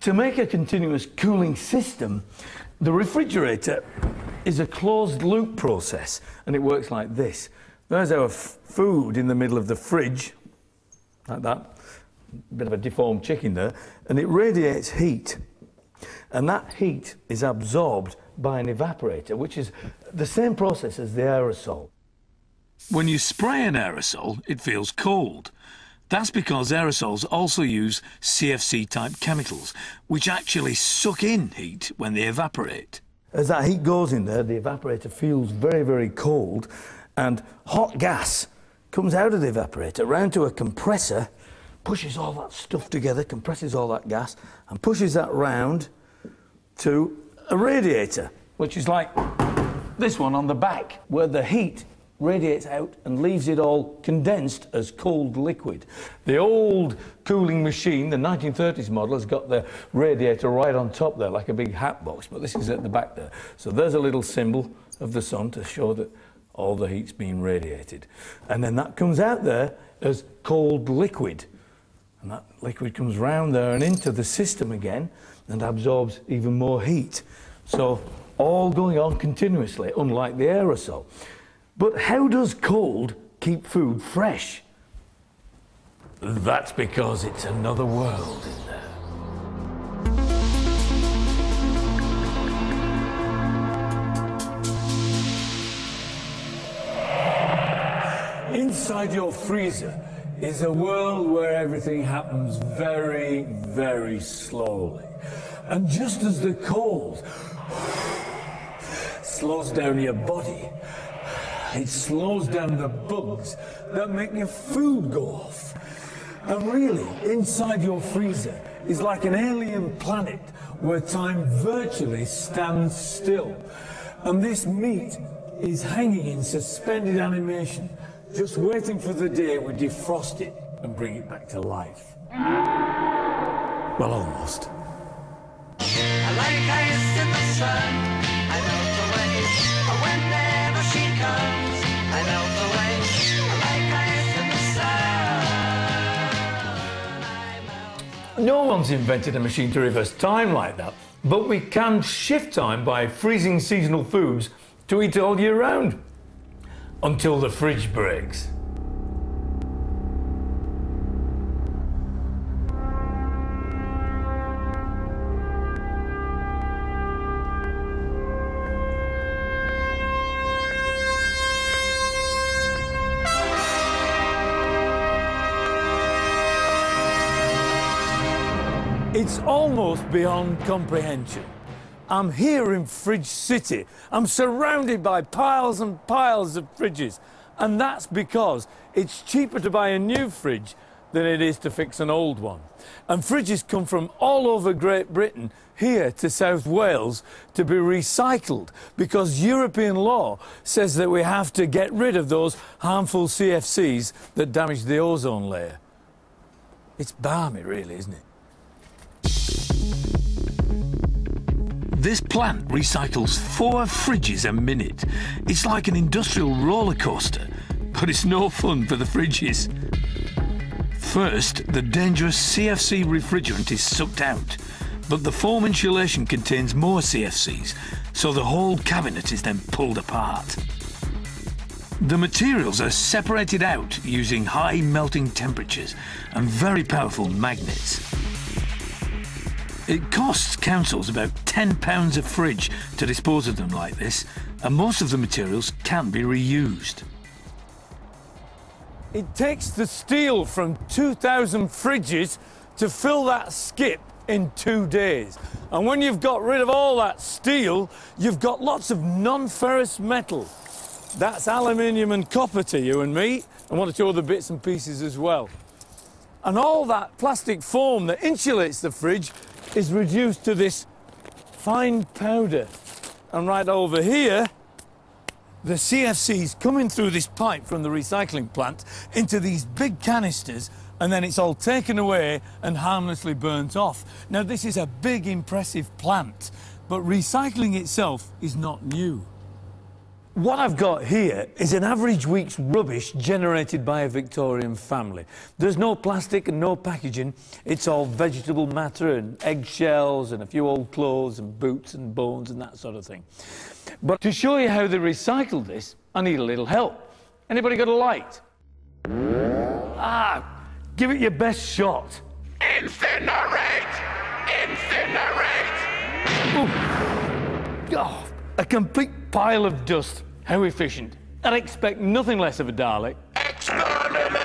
To make a continuous cooling system, the refrigerator is a closed-loop process, and it works like this. There's our food in the middle of the fridge, like that. Bit of a deformed chicken there, and it radiates heat. And that heat is absorbed by an evaporator, which is the same process as the aerosol. When you spray an aerosol, it feels cold. That's because aerosols also use CFC-type chemicals, which actually suck in heat when they evaporate. As that heat goes in there, the evaporator feels very, very cold, and hot gas comes out of the evaporator round to a compressor, pushes all that stuff together, compresses all that gas, and pushes that round to a radiator, which is like this one on the back, where the heat radiates out and leaves it all condensed as cold liquid. The old cooling machine, the 1930s model, has got the radiator right on top there, like a big hat box, but this is at the back there. So there's a little symbol of the sun to show that all the heat's being radiated. And then that comes out there as cold liquid. And that liquid comes round there and into the system again and absorbs even more heat. So all going on continuously, unlike the aerosol. But how does cold keep food fresh? That's because it's another world in there. Inside your freezer is a world where everything happens very, very slowly. And just as the cold slows down your body, it slows down the bugs that make your food go off. And really, inside your freezer is like an alien planet where time virtually stands still. And this meat is hanging in suspended animation, just waiting for the day we defrost it and bring it back to life. Well, almost. I like ice in the sun, I melt away whenever she comes. I melt away, I like ice in the sun. No one's invented a machine to reverse time like that, but we can shift time by freezing seasonal foods to eat all year round, until the fridge breaks. It's almost beyond comprehension. I'm here in Fridge City. I'm surrounded by piles and piles of fridges. And that's because it's cheaper to buy a new fridge than it is to fix an old one. And fridges come from all over Great Britain here to South Wales to be recycled because European law says that we have to get rid of those harmful CFCs that damage the ozone layer. It's balmy, really, isn't it? This plant recycles 4 fridges a minute. It's like an industrial roller coaster, but it's no fun for the fridges. First, the dangerous CFC refrigerant is sucked out, but the foam insulation contains more CFCs, so the whole cabinet is then pulled apart. The materials are separated out using high melting temperatures and very powerful magnets. It costs councils about £10 a fridge to dispose of them like this, and most of the materials can be reused. It takes the steel from 2,000 fridges to fill that skip in 2 days. And when you've got rid of all that steel, you've got lots of non-ferrous metal. That's aluminium and copper to you and me, and one or two other bits and pieces as well. And all that plastic foam that insulates the fridge is reduced to this fine powder. And right over here, the CFC's coming through this pipe from the recycling plant into these big canisters, and then it's all taken away and harmlessly burnt off. Now, this is a big, impressive plant, but recycling itself is not new. What I've got here is an average week's rubbish generated by a Victorian family. There's no plastic and no packaging. It's all vegetable matter and eggshells and a few old clothes and boots and bones and that sort of thing. But to show you how they recycle this, I need a little help. Anybody got a light? Give it your best shot. Incinerate! Incinerate! Ooh. Oh, a complete pile of dust. How efficient. I'd expect nothing less of a Dalek. Exterminate!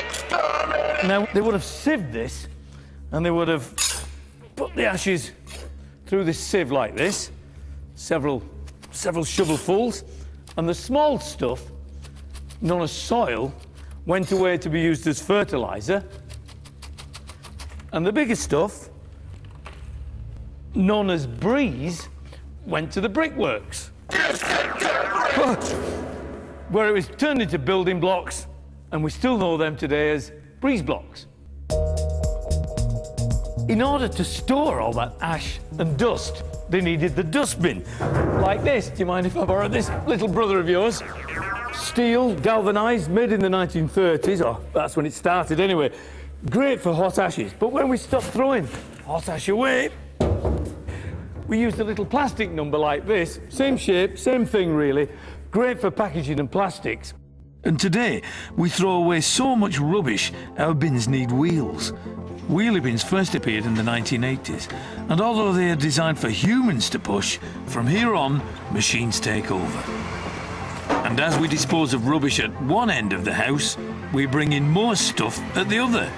Exterminate! Now, they would have sieved this, and they would have put the ashes through this sieve like this, several shovelfuls, and the small stuff, known as soil, went away to be used as fertilizer, and the bigger stuff, known as breeze, went to the brickworks, where it was turned into building blocks, and we still know them today as breeze blocks. In order to store all that ash and dust, they needed the dustbin, like this. Do you mind if I borrow this little brother of yours? Steel, galvanised, made in the 1930s, or that's when it started anyway. Great for hot ashes, but when we stopped throwing hot ash away, we used a little plastic number like this. Same shape, same thing really. Great for packaging and plastics. And today, we throw away so much rubbish, our bins need wheels. Wheelie bins first appeared in the 1980s, and although they are designed for humans to push, from here on, machines take over. And as we dispose of rubbish at one end of the house, we bring in more stuff at the other.